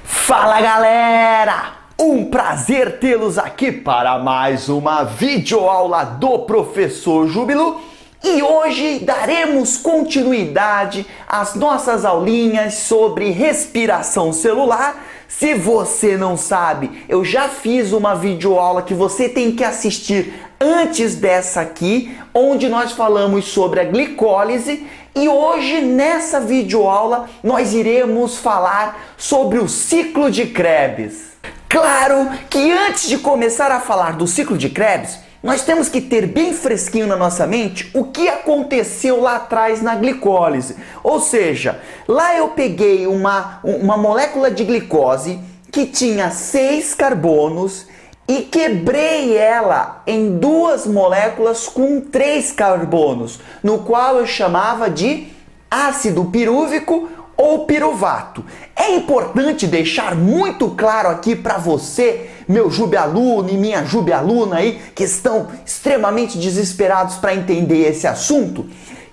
Fala galera! Um prazer tê-los aqui para mais uma videoaula do Professor Júbilo e hoje daremos continuidade às nossas aulinhas sobre respiração celular. Se você não sabe, eu já fiz uma videoaula que você tem que assistir antes dessa aqui, onde nós falamos sobre a glicólise. E hoje, nessa videoaula, nós iremos falar sobre o ciclo de Krebs. Claro que antes de começar a falar do ciclo de Krebs, nós temos que ter bem fresquinho na nossa mente o que aconteceu lá atrás na glicólise. Ou seja, lá eu peguei uma molécula de glicose que tinha 6 carbonos e quebrei ela em 2 moléculas com 3 carbonos, no qual eu chamava de ácido pirúvico ou piruvato. É importante deixar muito claro aqui para você, meu Júbilo e minha Júbilo aí, que estão extremamente desesperados para entender esse assunto,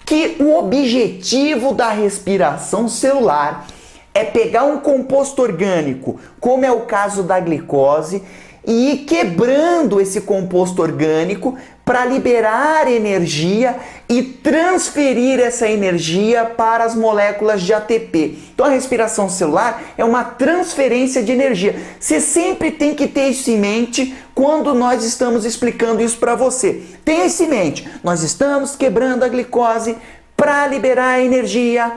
que o objetivo da respiração celular é pegar um composto orgânico, como é o caso da glicose, e ir quebrando esse composto orgânico para liberar energia e transferir essa energia para as moléculas de ATP. Então a respiração celular é uma transferência de energia. Você sempre tem que ter isso em mente quando nós estamos explicando isso para você. Tenha isso em mente. Nós estamos quebrando a glicose para liberar energia,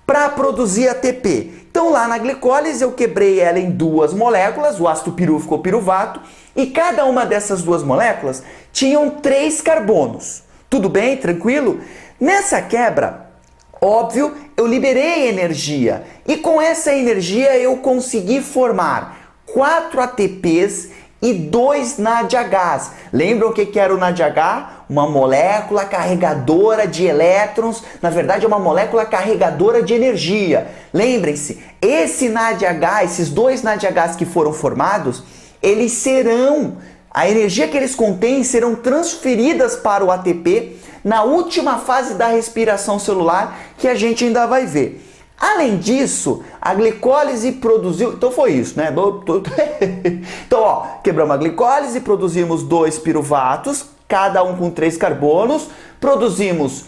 para produzir ATP. Então lá na glicólise eu quebrei ela em 2 moléculas, o ácido pirúvico ou piruvato, e cada uma dessas 2 moléculas tinham 3 carbonos. Tudo bem? Tranquilo? Nessa quebra, óbvio, eu liberei energia e com essa energia eu consegui formar 4 ATPs e 2 NADH. Lembram o que era o NADH? Uma molécula carregadora de elétrons, na verdade é uma molécula carregadora de energia. Lembrem-se, esse NADH, esses 2 NADHs que foram formados, eles serão, a energia que eles contêm serão transferidas para o ATP na última fase da respiração celular, que a gente ainda vai ver. Além disso, a glicólise produziu... Então foi isso, né? Então, ó, quebramos a glicólise, produzimos 2 piruvatos, cada um com 3 carbonos, produzimos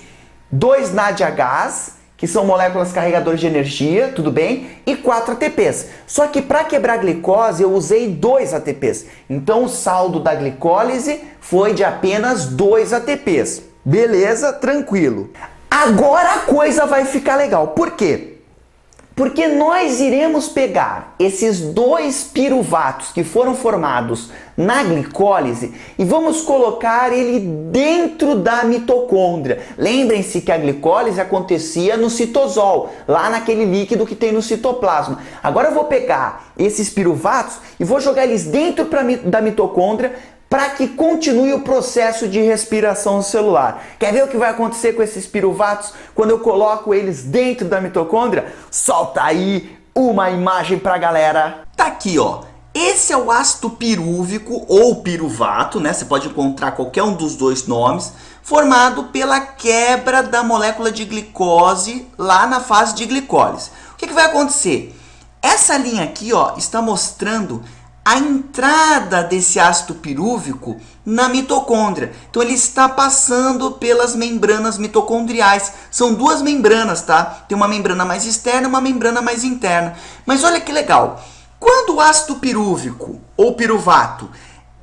2 NADHs, que são moléculas carregadoras de energia, tudo bem? E 4 ATPs. Só que para quebrar a glicose eu usei 2 ATPs. Então o saldo da glicólise foi de apenas 2 ATPs. Beleza? Tranquilo. Agora a coisa vai ficar legal. Por quê? Porque nós iremos pegar esses 2 piruvatos que foram formados na glicólise e vamos colocar ele dentro da mitocôndria. Lembrem-se que a glicólise acontecia no citosol, lá naquele líquido que tem no citoplasma. Agora eu vou pegar esses piruvatos e vou jogar eles dentro da mitocôndria para que continue o processo de respiração celular. Quer ver o que vai acontecer com esses piruvatos quando eu coloco eles dentro da mitocôndria? Solta aí uma imagem pra galera. Tá aqui, ó. Esse é o ácido pirúvico ou piruvato, né? Você pode encontrar qualquer um dos 2 nomes, formado pela quebra da molécula de glicose lá na fase de glicólise. O que vai acontecer? Essa linha aqui, ó, está mostrando a entrada desse ácido pirúvico na mitocôndria. Então ele está passando pelas membranas mitocondriais. São 2 membranas, tá? Tem uma membrana mais externa e uma membrana mais interna. Mas olha que legal. Quando o ácido pirúvico ou piruvato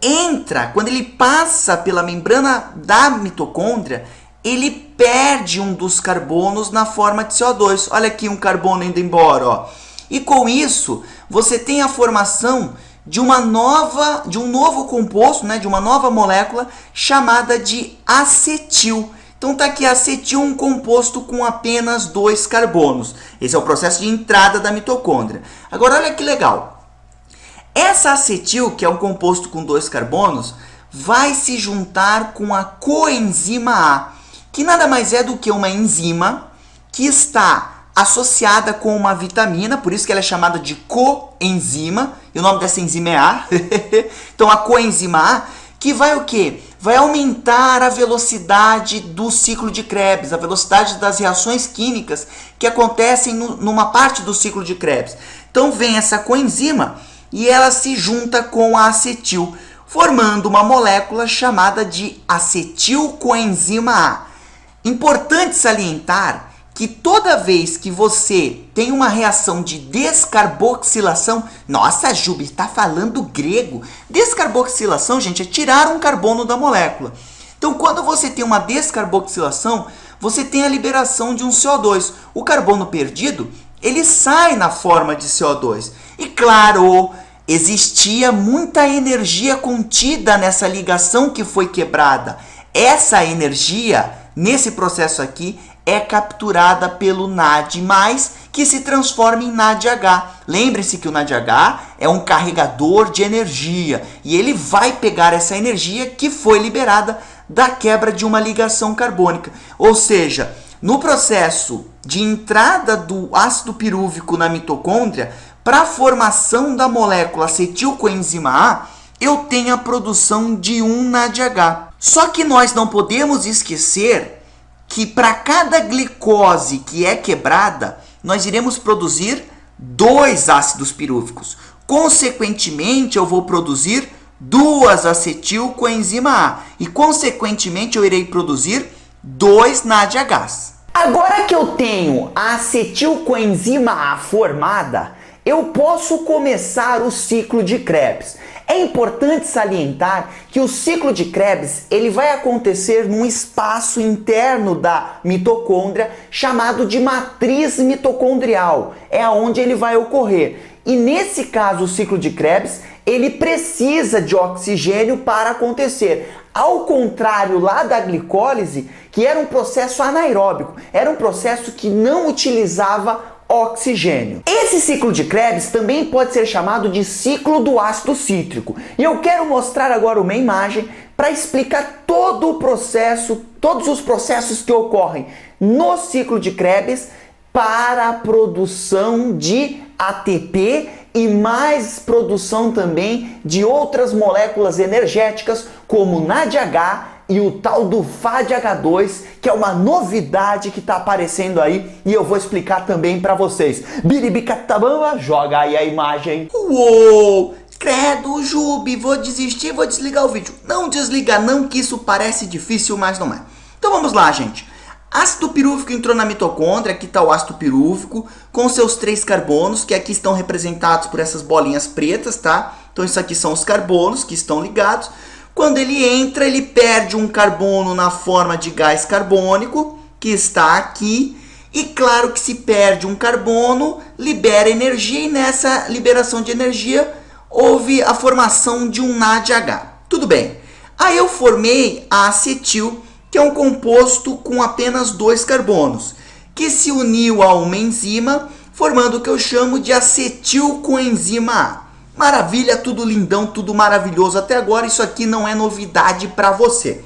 entra, quando ele passa pela membrana da mitocôndria, ele perde um dos carbonos na forma de CO2. Olha aqui um carbono indo embora, ó. E com isso, você tem a formação de um novo composto, né, de uma nova molécula chamada de acetil. Então tá aqui acetil, um composto com apenas 2 carbonos. Esse é o processo de entrada da mitocôndria. Agora olha que legal. Essa acetil, que é um composto com 2 carbonos, vai se juntar com a coenzima A, que nada mais é do que uma enzima que está associada com uma vitamina, por isso que ela é chamada de coenzima, e o nome dessa enzima é A. Então a coenzima A, que vai o quê? vai aumentar a velocidade do ciclo de Krebs, a velocidade das reações químicas que acontecem numa parte do ciclo de Krebs. Então vem essa coenzima e ela se junta com a acetil, formando uma molécula chamada de acetilcoenzima A. Importante salientar que toda vez que você tem uma reação de descarboxilação... Nossa, Jubi, está falando grego. Descarboxilação, gente, é tirar um carbono da molécula. Então, quando você tem uma descarboxilação, você tem a liberação de um CO2. O carbono perdido, ele sai na forma de CO2. E claro, existia muita energia contida nessa ligação que foi quebrada. Essa energia, nesse processo aqui, é capturada pelo NAD+, que se transforma em NADH. Lembre-se que o NADH é um carregador de energia e ele vai pegar essa energia que foi liberada da quebra de uma ligação carbônica. Ou seja, no processo de entrada do ácido pirúvico na mitocôndria, para a formação da molécula acetilcoenzima A, eu tenho a produção de um NADH. Só que nós não podemos esquecer que para cada glicose que é quebrada, nós iremos produzir 2 ácidos pirúvicos. Consequentemente, eu vou produzir 2 acetilcoenzima A. E, consequentemente, eu irei produzir 2 NADHs. Agora que eu tenho a acetilcoenzima A formada, eu posso começar o ciclo de Krebs. É importante salientar que o ciclo de Krebs ele vai acontecer num espaço interno da mitocôndria chamado de matriz mitocondrial. É onde ele vai ocorrer. E nesse caso, o ciclo de Krebs ele precisa de oxigênio para acontecer. Ao contrário lá da glicólise, que era um processo anaeróbico, era um processo que não utilizava oxigênio. Esse ciclo de Krebs também pode ser chamado de ciclo do ácido cítrico. E eu quero mostrar agora uma imagem para explicar todo o processo, todos os processos que ocorrem no ciclo de Krebs para a produção de ATP e mais produção também de outras moléculas energéticas como NADH e o tal do FADH2, que é uma novidade que está aparecendo aí e eu vou explicar também para vocês. Biribicatabamba, joga aí a imagem. Uou! Credo, Jubi, vou desistir, vou desligar o vídeo. Não desliga não, que isso parece difícil, mas não é. Então vamos lá, gente. Ácido pirúvico entrou na mitocôndria, aqui está o ácido pirúvico, com seus 3 carbonos, que aqui estão representados por essas bolinhas pretas, tá? Então isso aqui são os carbonos que estão ligados. Quando ele entra, ele perde um carbono na forma de gás carbônico, que está aqui. E claro que se perde um carbono, libera energia e nessa liberação de energia houve a formação de um NADH. Tudo bem. Aí eu formei a acetil, que é um composto com apenas 2 carbonos, que se uniu a uma enzima, formando o que eu chamo de acetilcoenzima A. Maravilha, tudo lindão, tudo maravilhoso. Até agora isso aqui não é novidade para você.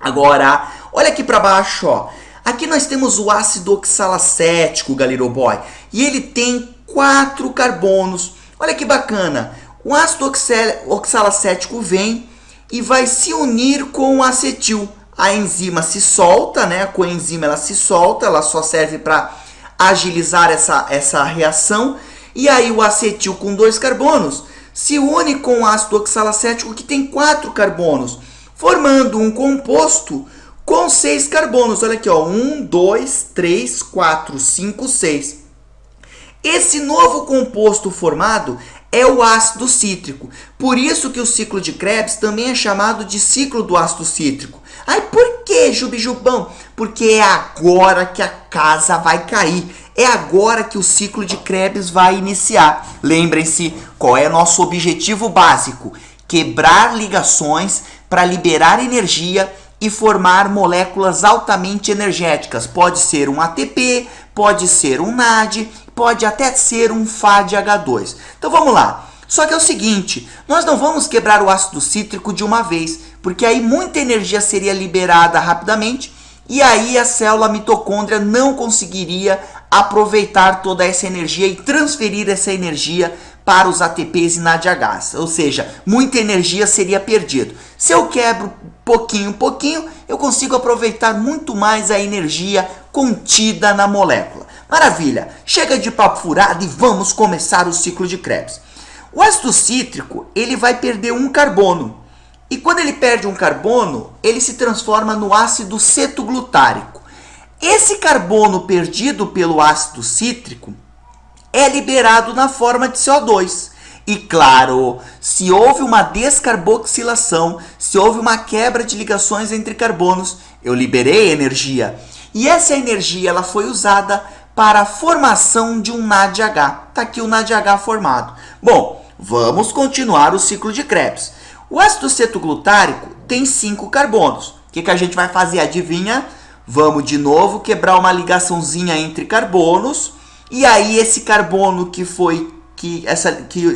Agora, olha aqui para baixo, ó. Aqui nós temos o ácido oxalacético, Galero Boy, e ele tem 4 carbonos. Olha que bacana. O ácido oxalacético vem e vai se unir com o acetil. A enzima se solta, né? A coenzima ela se solta, ela só serve para agilizar essa reação. E aí o acetil com 2 carbonos se une com o ácido oxalacético que tem 4 carbonos, formando um composto com 6 carbonos. Olha aqui, ó, 1, 2, 3, 4, 5, 6. Esse novo composto formado é o ácido cítrico. Por isso que o ciclo de Krebs também é chamado de ciclo do ácido cítrico. Ai, por que, Jubijubão? Porque é agora que a casa vai cair. É agora que o ciclo de Krebs vai iniciar. Lembrem-se, qual é nosso objetivo básico? Quebrar ligações para liberar energia e formar moléculas altamente energéticas. Pode ser um ATP, pode ser um NAD, pode até ser um FADH2. Então vamos lá. Só que é o seguinte, nós não vamos quebrar o ácido cítrico de uma vez, porque aí muita energia seria liberada rapidamente e aí a célula mitocôndria não conseguiria aproveitar toda essa energia e transferir essa energia para os ATPs e NADHs, ou seja, muita energia seria perdida. Se eu quebro pouquinho, eu consigo aproveitar muito mais a energia contida na molécula. Maravilha! Chega de papo furado e vamos começar o ciclo de Krebs. O ácido cítrico, ele vai perder um carbono. E quando ele perde um carbono, ele se transforma no ácido cetoglutárico. Esse carbono perdido pelo ácido cítrico é liberado na forma de CO2. E claro, se houve uma descarboxilação, se houve uma quebra de ligações entre carbonos, eu liberei energia. E essa energia ela foi usada para a formação de um NADH. Está aqui o NADH formado. Bom, vamos continuar o ciclo de Krebs. O ácido cetoglutárico tem 5 carbonos. O que a gente vai fazer? Adivinha? Vamos de novo quebrar uma ligaçãozinha entre carbonos. E aí esse carbono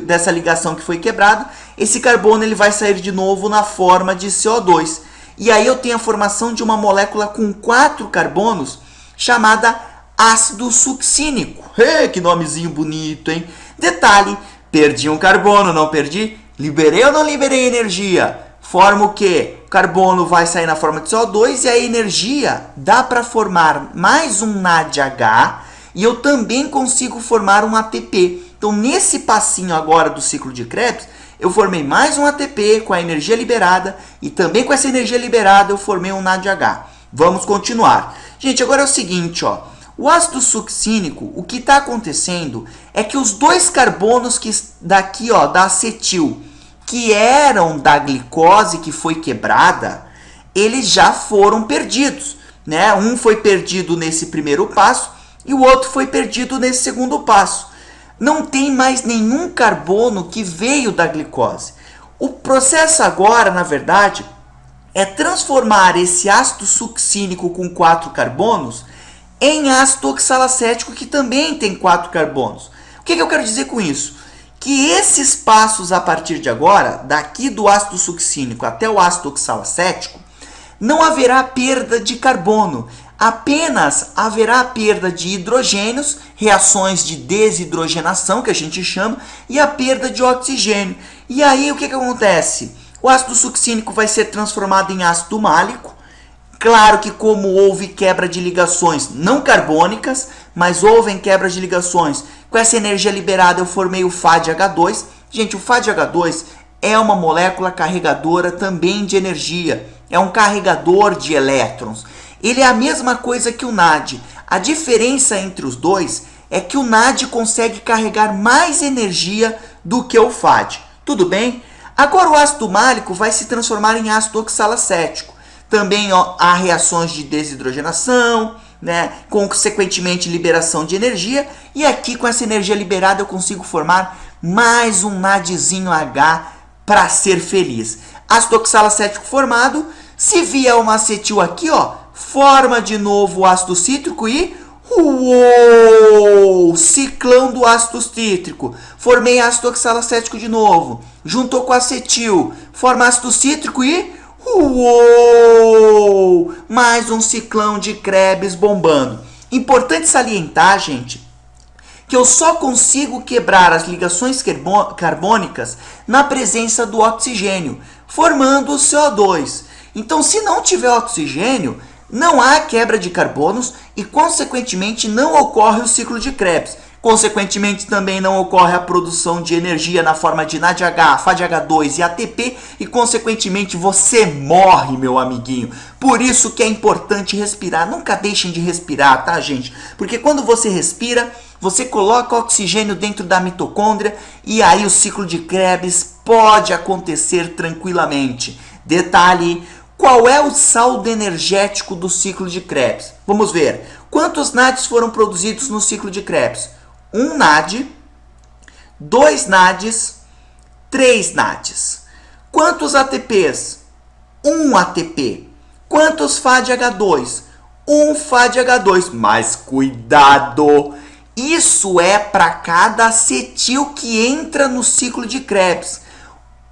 dessa ligação que foi quebrado, esse carbono ele vai sair de novo na forma de CO2. E aí eu tenho a formação de uma molécula com 4 carbonos chamada ácido succínico. Que nomezinho bonito, hein? Detalhe, perdi um carbono, não perdi? Liberei ou não liberei energia? Forma o quê? O carbono vai sair na forma de CO2 e a energia dá para formar mais um NADH e eu também consigo formar um ATP. Então, nesse passinho agora do ciclo de Krebs, eu formei mais um ATP com a energia liberada e também com essa energia liberada eu formei um NADH. Vamos continuar. Gente, agora é o seguinte, ó. O ácido succínico, o que está acontecendo é que os 2 carbonos que daqui, ó, da acetil, que eram da glicose que foi quebrada, eles já foram perdidos, né? Um foi perdido nesse primeiro passo e o outro foi perdido nesse segundo passo. Não tem mais nenhum carbono que veio da glicose. O processo agora, na verdade, é transformar esse ácido succínico com 4 carbonos em ácido oxalacético que também tem 4 carbonos. O que eu quero dizer com isso? Que esses passos a partir de agora, daqui do ácido succínico até o ácido oxalacético, não haverá perda de carbono, apenas haverá perda de hidrogênios, reações de desidrogenação, que a gente chama, e a perda de oxigênio. E aí o que acontece? O ácido succínico vai ser transformado em ácido málico. Claro que como houve quebra de ligações não carbônicas, mas houve quebra de ligações com essa energia liberada, eu formei o FADH2. Gente, o FADH2 é uma molécula carregadora também de energia. É um carregador de elétrons. Ele é a mesma coisa que o NAD. A diferença entre os dois é que o NAD consegue carregar mais energia do que o FAD. Tudo bem? Agora o ácido málico vai se transformar em ácido oxalacético. Também há reações de desidrogenação, né? Consequentemente liberação de energia. E aqui com essa energia liberada eu consigo formar mais um NADzinho H para ser feliz. Ácido oxalacético formado. Se vier uma acetil aqui, ó, forma de novo o ácido cítrico e uou, ciclão do ácido cítrico. Formei ácido oxalacético de novo. Juntou com acetil, forma ácido cítrico e uou, mais um ciclão de Krebs bombando. Importante salientar, gente, que eu só consigo quebrar as ligações carbônicas na presença do oxigênio, formando o CO2. Então, se não tiver oxigênio, não há quebra de carbonos e, consequentemente, não ocorre o ciclo de Krebs. Consequentemente, também não ocorre a produção de energia na forma de NADH, FADH2 e ATP e, consequentemente, você morre, meu amiguinho. Por isso que é importante respirar. Nunca deixem de respirar, tá, gente? Porque quando você respira, você coloca oxigênio dentro da mitocôndria e aí o ciclo de Krebs pode acontecer tranquilamente. Detalhe, qual é o saldo energético do ciclo de Krebs? Vamos ver. Quantos NADs foram produzidos no ciclo de Krebs? 1 NAD, 2 NADs, 3 NADs. Quantos ATPs? 1 ATP. Quantos FADH2? 1 FADH2. Mas cuidado! Isso é para cada acetil que entra no ciclo de Krebs.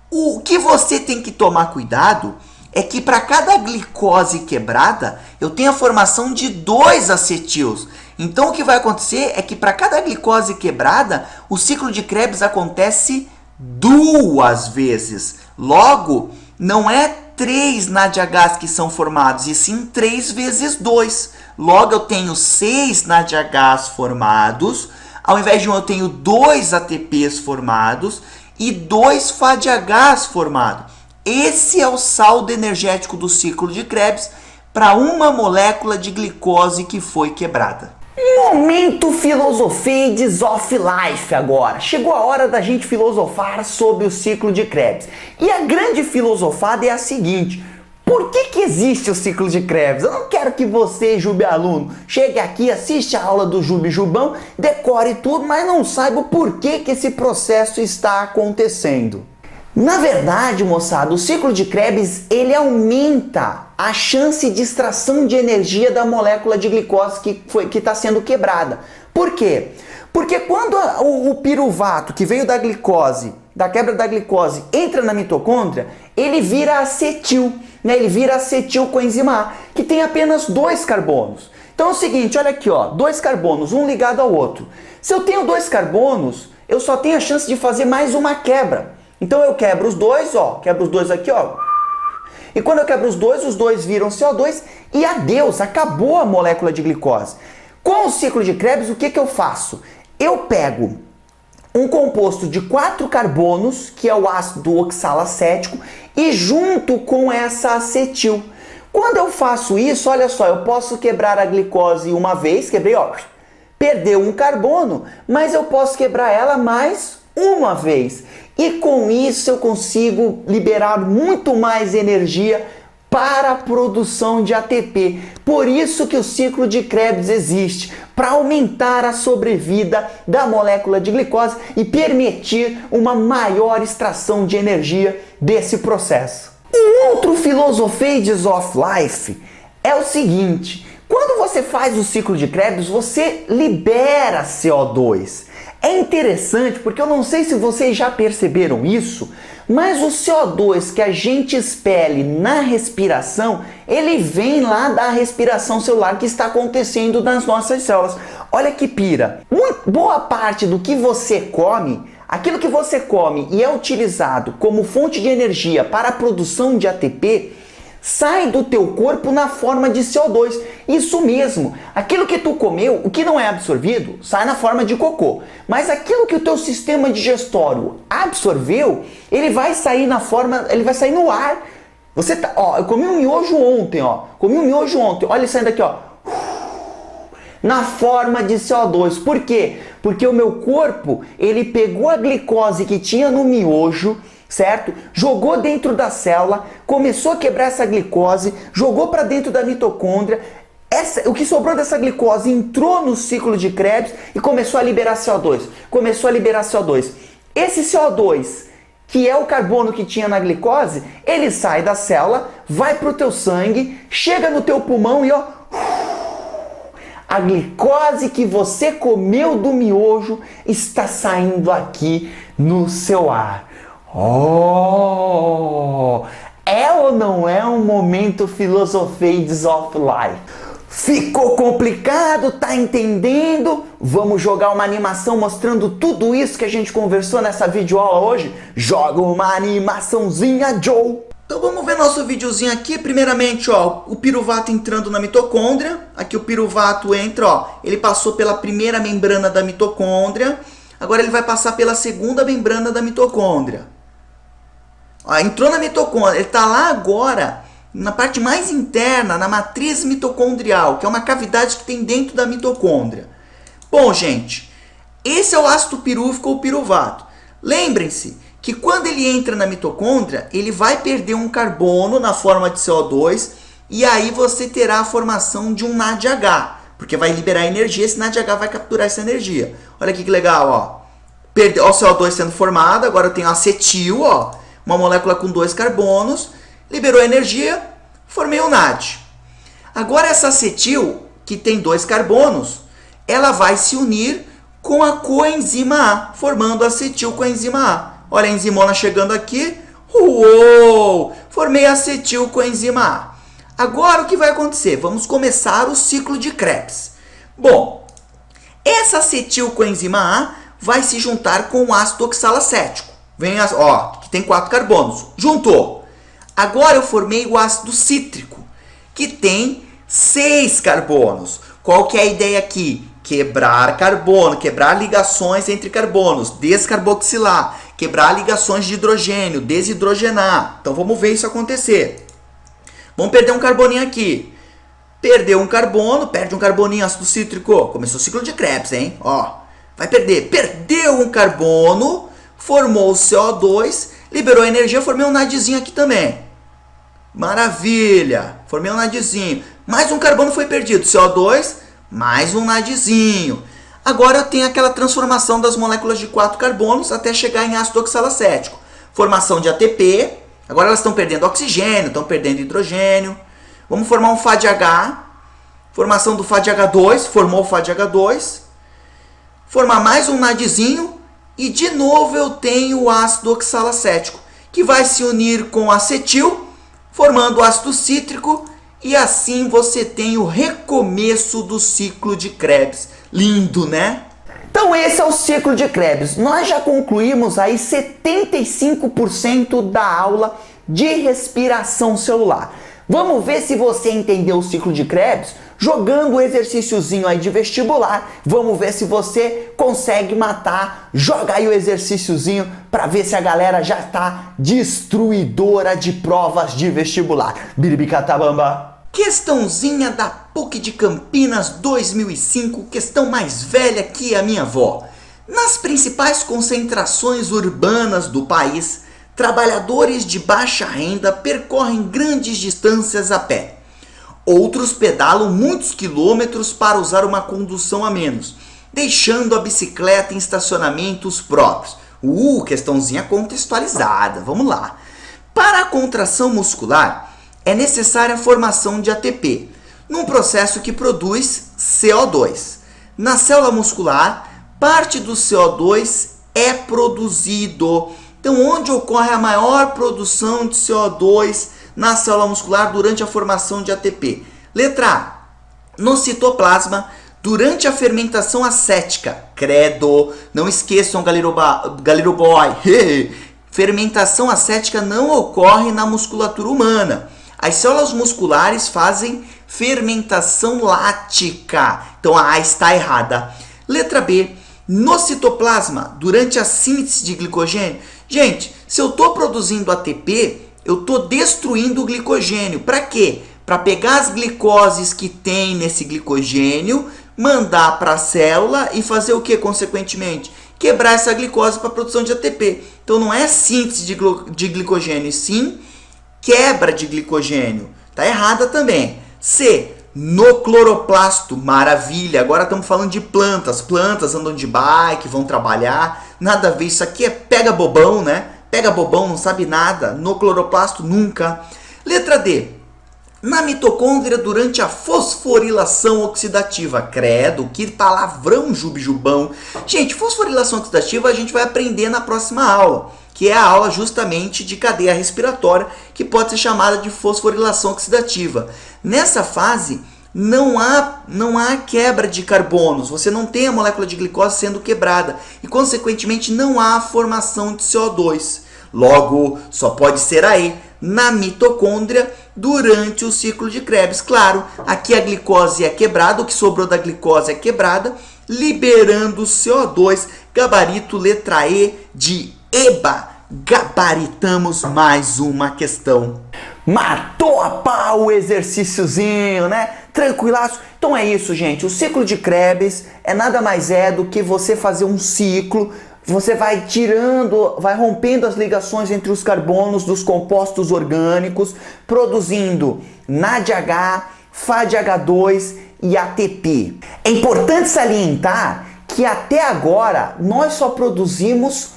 O que você tem que tomar cuidado é que para cada glicose quebrada, eu tenho a formação de 2 acetils. Então o que vai acontecer é que para cada glicose quebrada, o ciclo de Krebs acontece 2 vezes. Logo, não é 3 NADHs que são formados, e sim 3 vezes 2. Logo, eu tenho 6 NADHs formados, ao invés de 1 eu tenho 2 ATPs formados e 2 FADHs formados. Esse é o saldo energético do ciclo de Krebs para uma molécula de glicose que foi quebrada. Momento Filosofades of Life agora. Chegou a hora da gente filosofar sobre o ciclo de Krebs. E a grande filosofada é a seguinte: por que existe o ciclo de Krebs? Eu não quero que você, Jube aluno, chegue aqui, assiste a aula do Jube Jubão, decore tudo, mas não saiba o porquê que esse processo está acontecendo. Na verdade, moçada, o ciclo de Krebs, ele aumenta a chance de extração de energia da molécula de glicose que está sendo quebrada. Por quê? Porque quando o piruvato que veio da glicose, da quebra da glicose, entra na mitocôndria, ele vira acetil, né? Ele vira acetil coenzima A, que tem apenas 2 carbonos. Então é o seguinte, olha aqui, ó, 2 carbonos, um ligado ao outro. Se eu tenho 2 carbonos, eu só tenho a chance de fazer mais uma quebra. Então eu quebro os 2, ó, quebro os 2 aqui, ó. E quando eu quebro os dois viram CO2 e adeus, acabou a molécula de glicose. Com o ciclo de Krebs, o que eu faço? Eu pego um composto de 4 carbonos, que é o ácido oxalacético, e junto com essa acetil. Quando eu faço isso, olha só, eu posso quebrar a glicose uma vez, quebrei, ó, perdeu um carbono, mas eu posso quebrar ela mais uma vez. E com isso eu consigo liberar muito mais energia para a produção de ATP. Por isso que o ciclo de Krebs existe, para aumentar a sobrevida da molécula de glicose e permitir uma maior extração de energia desse processo. O outro Philosophies of Life é o seguinte: quando você faz o ciclo de Krebs, você libera CO2. É interessante porque eu não sei se vocês já perceberam isso, mas o CO2 que a gente expele na respiração, ele vem lá da respiração celular que está acontecendo nas nossas células. Olha que pira! Boa parte do que você come, aquilo que você come e é utilizado como fonte de energia para a produção de ATP, sai do teu corpo na forma de CO2. Isso mesmo, aquilo que tu comeu, o que não é absorvido, sai na forma de cocô. Mas aquilo que o teu sistema digestório absorveu, ele vai sair na forma, ele vai sair no ar. Você tá, ó, eu comi um miojo ontem, ó. Olha ele saindo aqui, ó. Na forma de CO2. Por quê? Porque o meu corpo, ele pegou a glicose que tinha no miojo, certo? Jogou dentro da célula, começou a quebrar essa glicose, jogou para dentro da mitocôndria. O que sobrou dessa glicose entrou no ciclo de Krebs e começou a liberar CO2. Esse CO2, que é o carbono que tinha na glicose, ele sai da célula, vai para o teu sangue, chega no teu pulmão e ó, a glicose que você comeu do miojo está saindo aqui no seu ar. Oh! É ou não é um momento Philosophies of Life? Ficou complicado? Tá entendendo? Vamos jogar uma animação mostrando tudo isso que a gente conversou nessa videoaula hoje? Joga uma animaçãozinha, Joe! Então vamos ver nosso videozinho aqui. Primeiramente, ó, o piruvato entrando na mitocôndria. Aqui o piruvato entra, ó, ele passou pela primeira membrana da mitocôndria. Agora ele vai passar pela segunda membrana da mitocôndria. Ó, entrou na mitocôndria, ele está lá agora, na parte mais interna, na matriz mitocondrial, que é uma cavidade que tem dentro da mitocôndria. Bom, gente, esse é o ácido pirúvico ou piruvato. Lembrem-se que quando ele entra na mitocôndria, ele vai perder um carbono na forma de CO2 e aí você terá a formação de um NADH, porque vai liberar energia, esse NADH vai capturar essa energia. Olha aqui que legal, ó. Perdeu o CO2 sendo formado, agora eu tenho acetil, ó, uma molécula com 2 carbonos, liberou energia, formei um NAD. Agora essa acetil, que tem 2 carbonos, ela vai se unir com a coenzima A, formando acetil coenzima A. Olha a enzimona chegando aqui. Uou! formei acetil coenzima A. Agora o que vai acontecer? Vamos começar o ciclo de Krebs. Bom, essa acetil coenzima A vai se juntar com o ácido oxalacético. Que tem 4 carbonos. Juntou. Agora eu formei o ácido cítrico, que tem 6 carbonos. Qual que é a ideia aqui? Quebrar carbono, quebrar ligações entre carbonos, descarboxilar, quebrar ligações de hidrogênio, desidrogenar. Então vamos ver isso acontecer. Vamos perder um carboninho aqui. Perdeu um carbono, perde um carboninho, ácido cítrico. Começou o ciclo de Krebs, hein? Vai perder. Perdeu um carbono, formou o CO2, liberou energia, formei um NADzinho aqui também. Maravilha! Formei um NADzinho. Mais um carbono foi perdido, CO2, mais um NADzinho. Agora eu tenho aquela transformação das moléculas de 4 carbonos até chegar em ácido oxalacético. Formação de ATP. Agora elas estão perdendo oxigênio, estão perdendo hidrogênio. Vamos formar um FADH. Formação do FADH2, formou o FADH2. Formar mais um NADzinho. E de novo eu tenho o ácido oxalacético, que vai se unir com o acetil, formando o ácido cítrico. E assim você tem o recomeço do ciclo de Krebs. Lindo, né? Então esse é o ciclo de Krebs. Nós já concluímos aí 75% da aula de respiração celular. Vamos ver se você entendeu o ciclo de Krebs jogando o exercíciozinho aí de vestibular. Vamos ver se você consegue matar. Joga aí o exercíciozinho para ver se a galera já tá destruidora de provas de vestibular. Biribicatabamba. Questãozinha da PUC de Campinas 2005, questão mais velha que a minha avó. Nas principais concentrações urbanas do país, trabalhadores de baixa renda percorrem grandes distâncias a pé. Outros pedalam muitos quilômetros para usar uma condução a menos, deixando a bicicleta em estacionamentos próprios. Questãozinha contextualizada, vamos lá. Para a contração muscular, é necessária a formação de ATP, num processo que produz CO2. Na célula muscular, parte do CO2 é produzido. Então, onde ocorre a maior produção de CO2 na célula muscular durante a formação de ATP? Letra A, no citoplasma, durante a fermentação acética. Credo, não esqueçam, galera boy. Fermentação acética não ocorre na musculatura humana. As células musculares fazem fermentação lática. Então a A está errada. Letra B, no citoplasma, durante a síntese de glicogênio. Gente, se eu estou produzindo ATP, eu estou destruindo o glicogênio. Para quê? Para pegar as glicoses que tem nesse glicogênio, mandar para a célula e fazer o que, consequentemente? Quebrar essa glicose para a produção de ATP. Então não é síntese de glicogênio, e sim quebra de glicogênio. Tá errada também. C, no cloroplasto. Maravilha. Agora estamos falando de plantas. Plantas andam de bike, vão trabalhar. Nada a ver. Isso aqui é pega bobão, né? Pega bobão, não sabe nada. No cloroplasto, nunca. Letra D, na mitocôndria durante a fosforilação oxidativa. Credo, que palavrão, jubijubão. Gente, fosforilação oxidativa a gente vai aprender na próxima aula, que é a aula justamente de cadeia respiratória, que pode ser chamada de fosforilação oxidativa. Nessa fase, não há quebra de carbonos, você não tem a molécula de glicose sendo quebrada e, consequentemente, não há formação de CO2. Logo, só pode ser aí, na mitocôndria, durante o ciclo de Krebs. Claro, aqui a glicose é quebrada, o que sobrou da glicose é quebrada, liberando CO2, gabarito letra E de EBA. Gabaritamos mais uma questão. Matou a pau o exercíciozinho, né? Tranquilaço. Então é isso, gente. O ciclo de Krebs é nada mais do que você fazer um ciclo. Você vai vai rompendo as ligações entre os carbonos dos compostos orgânicos, produzindo NADH, FADH2 e ATP. É importante salientar que até agora nós só produzimos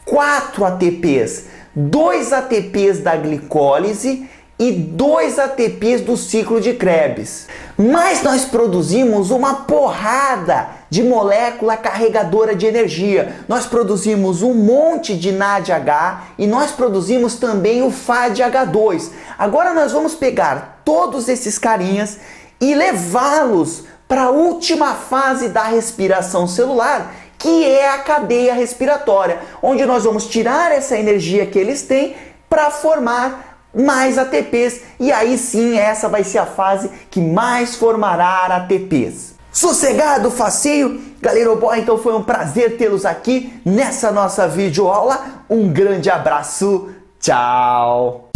4 ATPs, 2 ATPs da glicólise e 2 ATPs do ciclo de Krebs. Mas nós produzimos uma porrada de molécula carregadora de energia. Nós produzimos um monte de NADH e nós produzimos também o FADH2. Agora nós vamos pegar todos esses carinhas e levá-los para a última fase da respiração celular, que é a cadeia respiratória, onde nós vamos tirar essa energia que eles têm para formar mais ATPs, e aí sim essa vai ser a fase que mais formará ATPs. Sossegado, facinho? Galera, então foi um prazer tê-los aqui nessa nossa videoaula. Um grande abraço, tchau!